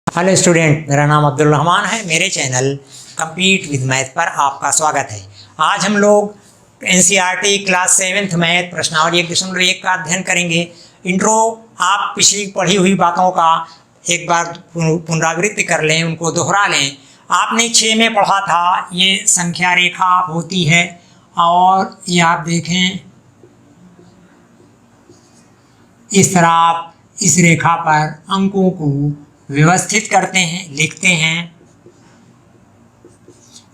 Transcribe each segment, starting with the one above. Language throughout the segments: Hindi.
हेलो स्टूडेंट, मेरा नाम अब्दुल रहमान है। मेरे चैनल कम्पीट विद मैथ पर आपका स्वागत है। आज हम लोग एनसीईआरटी क्लास 7th मैथ प्रश्नावली 1.1 का अध्ययन करेंगे। इंट्रो आप पिछली पढ़ी हुई बातों का एक बार पुनरावृत्ति कर लें, उनको दोहरा लें। आपने 6 में पढ़ा था, ये संख्या रेखा होती है और ये आप देखें इस तरह आप इस रेखा पर अंकों को व्यवस्थित करते हैं, लिखते हैं,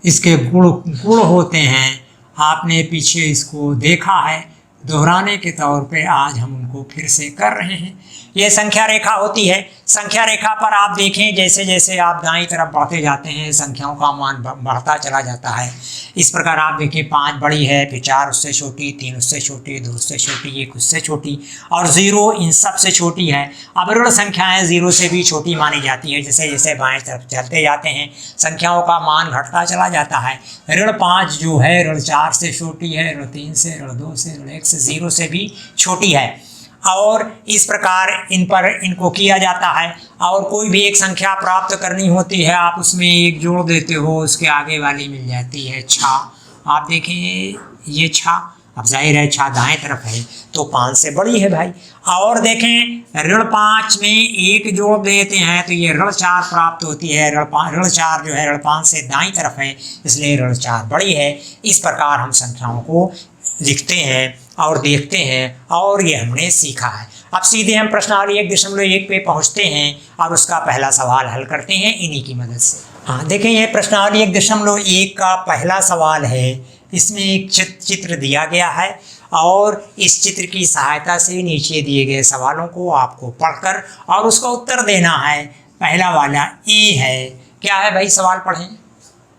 इसके गुण होते हैं। आपने पीछे इसको देखा है, दोहराने के तौर पे आज हम उनको फिर से कर रहे हैं। ये संख्या रेखा होती है। संख्या रेखा पर आप देखें जैसे जैसे आप दाईं तरफ बढ़ते जाते हैं संख्याओं का मान बढ़ता चला जाता है। इस प्रकार आप देखें 5 बड़ी है, फिर 4 उससे छोटी, 3 उससे छोटी, 2 उससे छोटी, 1 उससे छोटी और 0 इन सब से छोटी है। अब ऋण संख्याएं 0 से भी छोटी मानी जाती है। जैसे जैसे बाएं तरफ चलते जाते हैं संख्याओं का मान घटता चला जाता है। ऋण 5 जो है ऋण 4 से छोटी है, ऋण 3 से, ऋण 2 से, ऋण 1 से, 0 से भी छोटी है। और इस प्रकार इनको किया जाता है। और कोई भी एक संख्या प्राप्त करनी होती है, आप उसमें 1 जोड़ देते हो, उसके आगे वाली मिल जाती है 6। आप देखें ये 6, अब जाहिर है 6 दाएं तरफ है तो 5 से बड़ी है भाई। और देखें ऋण 5 में 1 जोड़ देते हैं तो ये ऋण 4 प्राप्त होती है। ऋण 4 जो है ऋण 5 से दाईं तरफ है, इसलिए ऋण 4 बड़ी है। इस प्रकार हम संख्याओं को लिखते हैं और देखते हैं और ये हमने सीखा है। अब सीधे हम प्रश्नावली 1.1 पे पहुंचते हैं और उसका पहला सवाल हल करते हैं इन्हीं की मदद से। हाँ देखें, ये प्रश्नावली 1.1 का पहला सवाल है। इसमें एक चित्र दिया गया है और इस चित्र की सहायता से नीचे दिए गए सवालों को आपको पढ़कर और उसका उत्तर देना है। पहला वाला ए है। क्या है भाई, सवाल पढ़ें।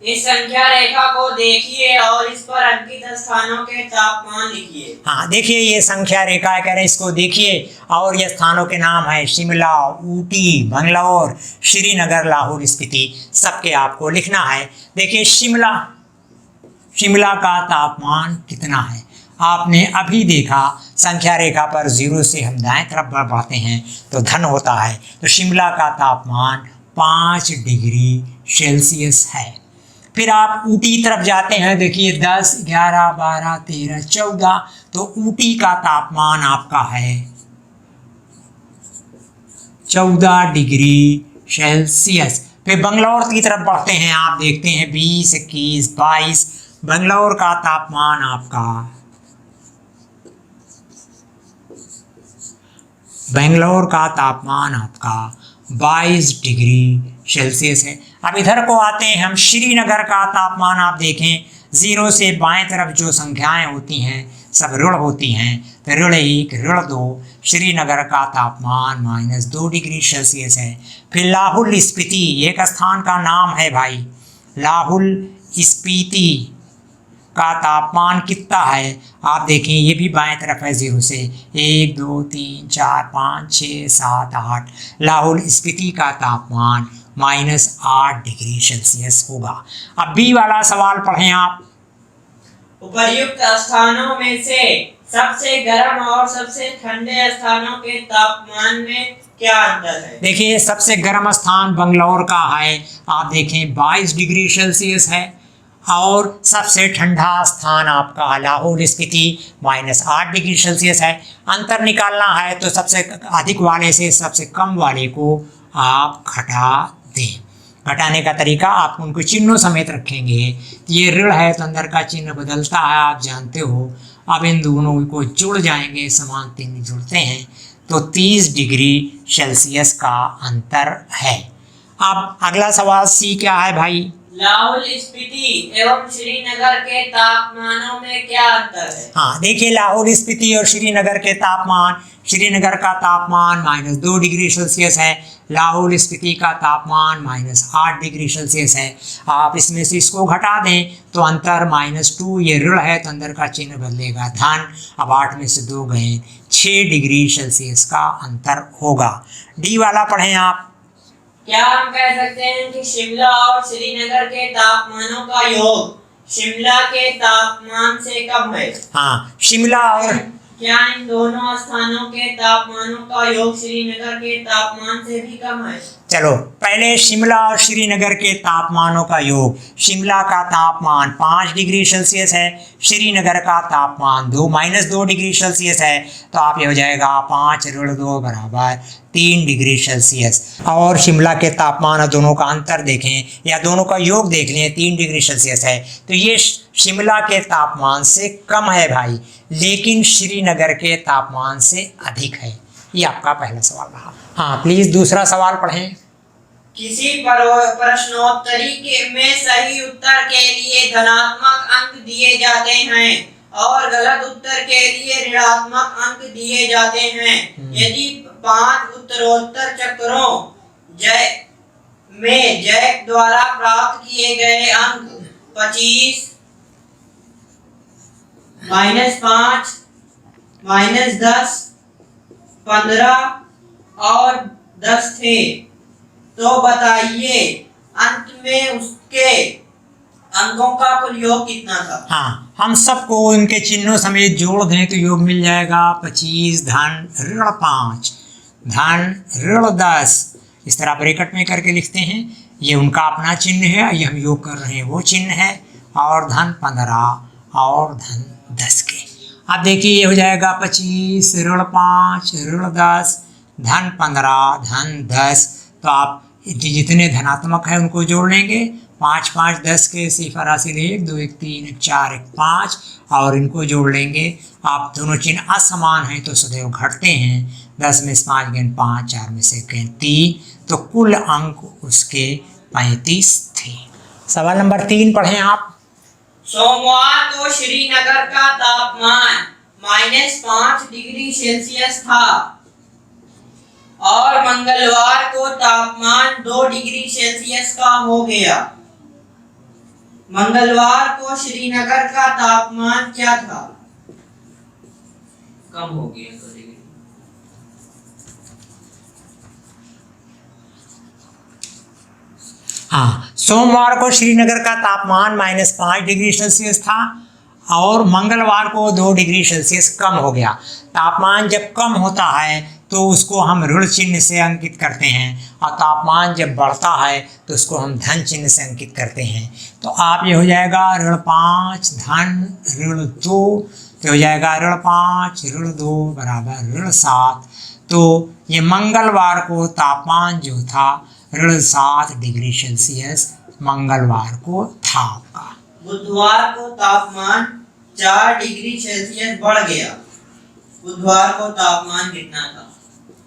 इस संख्या रेखा को देखिए और इस पर अंकित स्थानों के तापमान लिखिए। हाँ देखिए, ये संख्या रेखा है, कह रहे हैं इसको देखिए और ये स्थानों के नाम है शिमला, ऊटी, बंगलौर, श्रीनगर, लाहौर, स्पीति, सबके आपको लिखना है। देखिए शिमला का तापमान कितना है। आपने अभी देखा संख्या रेखा पर 0 से हम दाएं तरफ बढ़ाते हैं तो धन होता है। तो शिमला का तापमान 5 डिग्री सेल्सियस है। फिर आप ऊटी तरफ जाते हैं, देखिए 10, 11, 12, 13, 14, तो ऊटी का तापमान आपका है 14 डिग्री सेल्सियस। फिर बंगलौर की तरफ बढ़ते हैं, आप देखते हैं 20, 21, 22, बंगलौर का तापमान आपका 22 डिग्री सेल्सियस है। अब इधर को आते हैं हम, श्रीनगर का तापमान आप देखें 0 से बाएं तरफ जो संख्याएं होती हैं सब ऋण होती हैं, तो ऋण 1, ऋण 2, श्रीनगर का तापमान -2 डिग्री सेल्सियस है। फिर लाहौल स्पीति एक स्थान का नाम है भाई। लाहौल स्पीति का तापमान कितना है आप देखें, ये भी बाएं तरफ है 0 से 1, 2, 3, 4, 5, 6, 7, 8। लाहौल स्पीति का तापमान -8 डिग्री सेल्सियस होगा। अब बी वाला सवाल पढ़ें आप। उपर्युक्त स्थानों में से सबसे गर्म और सबसे ठंडे स्थानों के तापमान में क्या अंतर है। देखिए सबसे गर्म स्थान बंगलौर का है, आप देखें 22 डिग्री सेल्सियस है। और सबसे ठंडा स्थान आपका लाहौल स्पीति -8 डिग्री सेल्सियस है। अंतर निकालना है तो सबसे अधिक वाले से सबसे कम वाले को आप घटा दें। घटाने का तरीका आप उनको चिन्हों समेत रखेंगे। ये ऋण है तो अंदर का चिन्ह बदलता है, आप जानते हो। अब इन दोनों को जुड़ जाएंगे, समान 3 जुड़ते हैं तो 30 डिग्री सेल्सियस का अंतर है। अब अगला सवाल सी क्या है भाई। लाहौल स्पीति एवं श्रीनगर के तापमानों में क्या अंतर है। हाँ देखिए, लाहौल स्पीति और श्रीनगर के तापमान, श्रीनगर का तापमान -2 डिग्री सेल्सियस है, लाहौल स्पीति का तापमान -8 डिग्री सेल्सियस है। आप इसमें से इसको घटा दें तो अंतर -2, ये ऋण है तो अंदर का चिन्ह बदलेगा धन। अब 8 में से 2 गए, 6 डिग्री सेल्सियस का अंतर होगा। डी वाला पढ़ें आप। क्या हम कह सकते हैं कि शिमला और श्रीनगर के तापमानों का योग शिमला के तापमान से कम है। हाँ, शिमला और क्या इन दोनों स्थानों के तापमानों का योग श्रीनगर के तापमान से भी कम है? चलो पहले शिमला और श्रीनगर के तापमानों का योग। शिमला का तापमान 5 डिग्री सेल्सियस है, श्रीनगर का तापमान -2 डिग्री सेल्सियस है। तो आप ये हो जाएगा 5 ऋण 2 बराबर 3 डिग्री सेल्सियस। और शिमला के तापमान और दोनों का अंतर देखें या दोनों का योग देख लें, 3 डिग्री सेल्सियस है। तो ये शिमला के तापमान से कम है भाई, लेकिन श्रीनगर के तापमान से अधिक है। ये आपका पहला सवाल रहा। हाँ प्लीज दूसरा सवाल पढ़ें। किसी प्रश्नोत्तरी में सही उत्तर के लिए धनात्मक अंक दिए जाते हैं और गलत उत्तर के लिए ऋणात्मक अंक दिए जाते हैं। यदि 5 उत्तरोत्तर चक्रों में जैक द्वारा प्राप्त किए गए अंक 25, -5, -10, 15 और 10 थे, तो बताइए अंत में उसके अंकों का कुल योग कितना था? हाँ, हम सबको उनके चिन्हों समेत जोड़ दें तो योग मिल जाएगा 25 धन ऋण 5 धन ऋण 10। इस तरह ब्रैकेट में करके लिखते हैं। ये उनका अपना चिन्ह है, ये हम योग कर रहे हैं वो चिन्ह है, और धन 15 और धन 10 के। अब देखिए ये हो जाएगा 25 ऋण 5 ऋण 10 धन 15 धन 10। तो आप जितने धनात्मक है उनको जोड़ लेंगे। 5 5 10 के सिफर हासिल 1 2 1 3 1 4 1 5 और इनको जोड़ लेंगे। आप दोनों चिन्ह असमान हैं तो सदैव घटते हैं। 10 में से 5 गेंद 5, 4 में से गेंद 3, तो कुल अंक उसके 35 थे। सवाल नंबर 3 पढ़ें आप। सोमवार को श्रीनगर का तापमान -5 डिग्री सेल्सियस था और मंगलवार को तापमान 2 डिग्री सेल्सियस का हो गया। मंगलवार को श्रीनगर का तापमान क्या था? कम हो गया 2 डिग्री। हाँ, सोमवार को श्रीनगर का तापमान -5 डिग्री सेल्सियस था और मंगलवार को 2 डिग्री सेल्सियस कम हो गया। तापमान जब कम होता है तो उसको हम ऋण चिन्ह से अंकित करते हैं, और तापमान जब बढ़ता है तो उसको हम धन चिन्ह से अंकित करते हैं। तो आप ये हो जाएगा ऋण 5 धन ऋण 2, तो हो जाएगा ऋण 5 ऋण 2 बराबर ऋण 7। तो ये मंगलवार को तापमान जो था ऋण 7 डिग्री सेल्सियस मंगलवार को था आपका। बुधवार को तापमान 4 डिग्री सेल्सियस बढ़ गया। बुधवार को तापमान कितना था?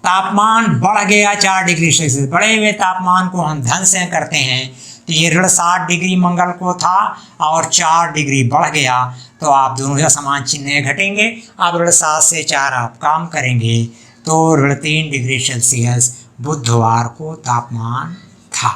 तापमान बढ़ गया 4 डिग्री सेल्सियस। बढ़े हुए तापमान को हम धन से करते हैं, तो ये ऋण 7 डिग्री मंगल को था और 4 डिग्री बढ़ गया। तो आप दोनों का समान चिन्ह घटेंगे। अब ऋण 7 से 4 आप काम करेंगे तो ऋण 3 डिग्री सेल्सियस बुधवार को तापमान था।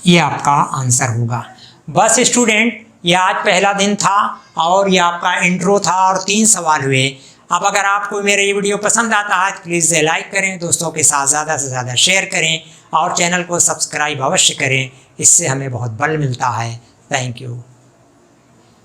ये आपका आंसर होगा। बस स्टूडेंट, ये आज पहला दिन था और ये आपका इंट्रो था और 3 सवाल हुए। अब अगर आपको मेरा ये वीडियो पसंद आता है तो प्लीज़ लाइक करें, दोस्तों के साथ ज़्यादा से ज़्यादा शेयर करें और चैनल को सब्सक्राइब अवश्य करें। इससे हमें बहुत बल मिलता है। Thank you.